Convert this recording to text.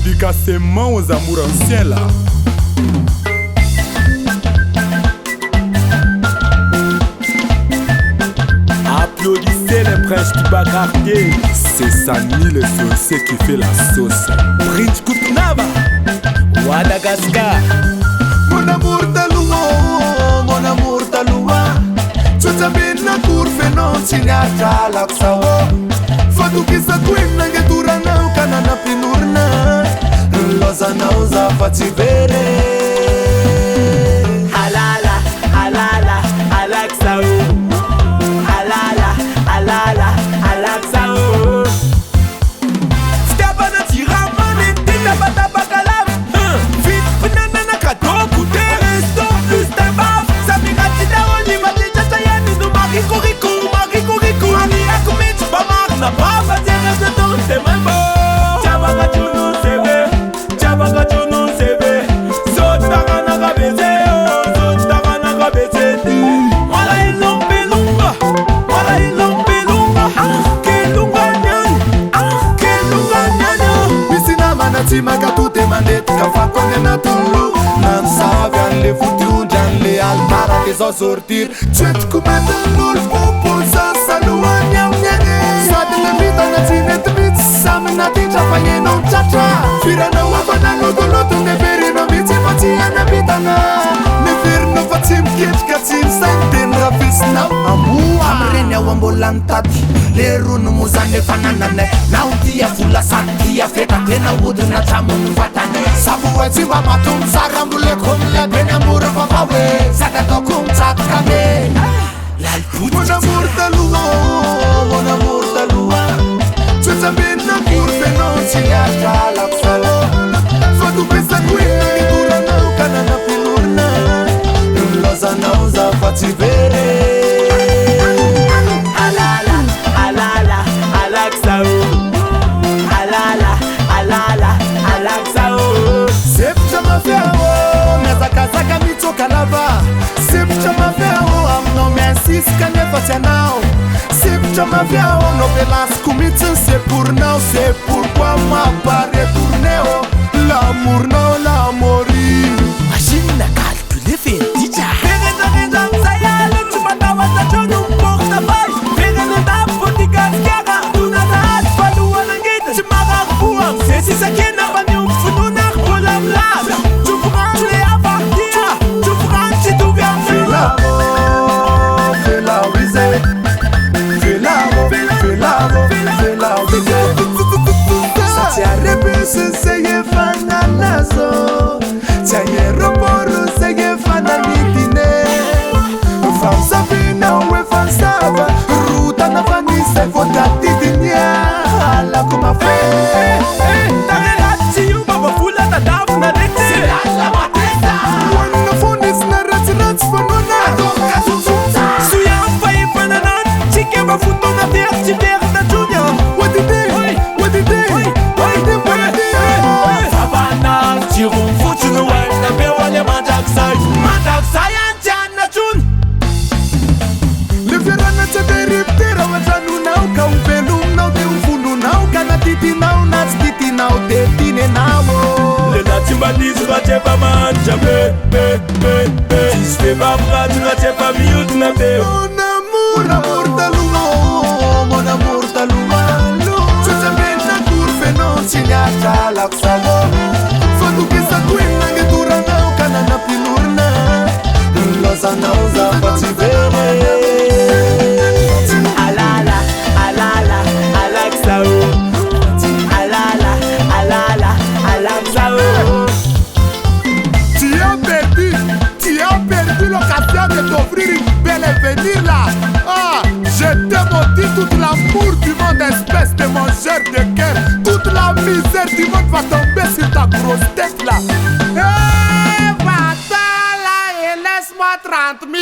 Dédicacement aux amours anciens là. Applaudissez les princes du Bacardier. C'est Sani le sorcier qui fait la sauce. Prince Kutnava, Madagascar. Mon amour talua, mon amour talua. Tu t'amènes la cour fait non signata l'axao. Fatu kisa queen nangetura na kanana pinurna. Loza nauza fativere. Halala, halala, alaxao. Halala, halala, alaxao. Staba na tiramane, tita bata bakalam. Vite banana na kato kute. Resto plus tabaf. Samira tida oni matita sayani no mariko rico, mariko rico. Mami akumit, bamak na baba. Terre de ton, c'est mal beau. Chabaga chunu sebe, chabaga chunu sebe. Zotara na kabeze, zotara na kabeze. Wala ilombe lumba, wala ilombe lumba. Kelunga nyani, kelunga nyani. Piscina manati maga tutte manette. Kafa kone na tulu. Nan savian le futu jan le altara che so sortir. Cet come lul popol sa salua nyam nyane. Sade le vita na zinet bit sam na tinja fanye non chacha. Fira na wabana logoloto ne veri no miti pati ana bitana. Ne vir no fatim kit katim santen rafis na amu. Amrenya wambolantati. Le runu muzane fananane. Na utia fula sakia feta tena wudu na tamu mfatane. Sabu wetima matum sarambule kumle bena mura fafawe. Saka tokum tatkame. Mon amour talua, mon amour talua. Tu t'amènes la cour fait non signata l'axalo. Fatu pesa queen ngetura na kanana pinurna. Loza nauza fativere. Halala, halala, alaxao. Halala, halala, alaxao. Sepcha mafyao, mezakazaka mitoka lava. Sepcha mafyao, amno mensis kanefatia nao. Sepcha mafyao, no velas kumitsen c'est pour now, c'est pourquoi ma pare tourneo. L'amour non l'amouri. Machine na calculer fait déjà. Fereza reza msayalo chupata watachono portafeuille. Fereza da botika skara. Tuna na hat falua na ngita. Chimara kuang. Sesi sakena bani umfununa kola mlada. Chupran tu le avartia. Chupran si tu viens Fais l'amour, fais la risée. Fais l'amour, fais l'amour, fais la risée. Satia rebuse seye fananazo. Tiaye roboru seye fananitine. Fansa vina we fansava. Ruta na vanise fota titinia. Ala kuma fe. Tarelati yu baba fula ta dafu na lete. La matesa. Wana fondis na rats fanona. Suya faye fananan. Chike mafundo na verti verta junior. What did they? What did they? What did they? Savannah, Tirum, Futunu, na bewale Madagascar. Madagascar anjana chun. Le verana te deriptera wajanu nau ka uvelum nau te ufunu nau kana titi nau nats titi nau te tine nau. Le natimbalizu rachepa manja be. Tisfe babra tu rachepa miut na be. Mon amour talua, mon amour talua. Tu t'amènes la cour fait non signata l'axalo. Fatu kisa queen nangetura nau kanana pinurna. Loza nauza fativere. Alala, alala, alaxao. Alala, alala, alaxao. Tu as perdu l'occasion de t'offrir une belle avenir là. Ah, je te maudis toute l'amour du monde, espèce de mangeur de cœur. Toute la misère du monde va tomber sur ta grosse tête là. Eh, va-t'en là et laisse-moi 30 000.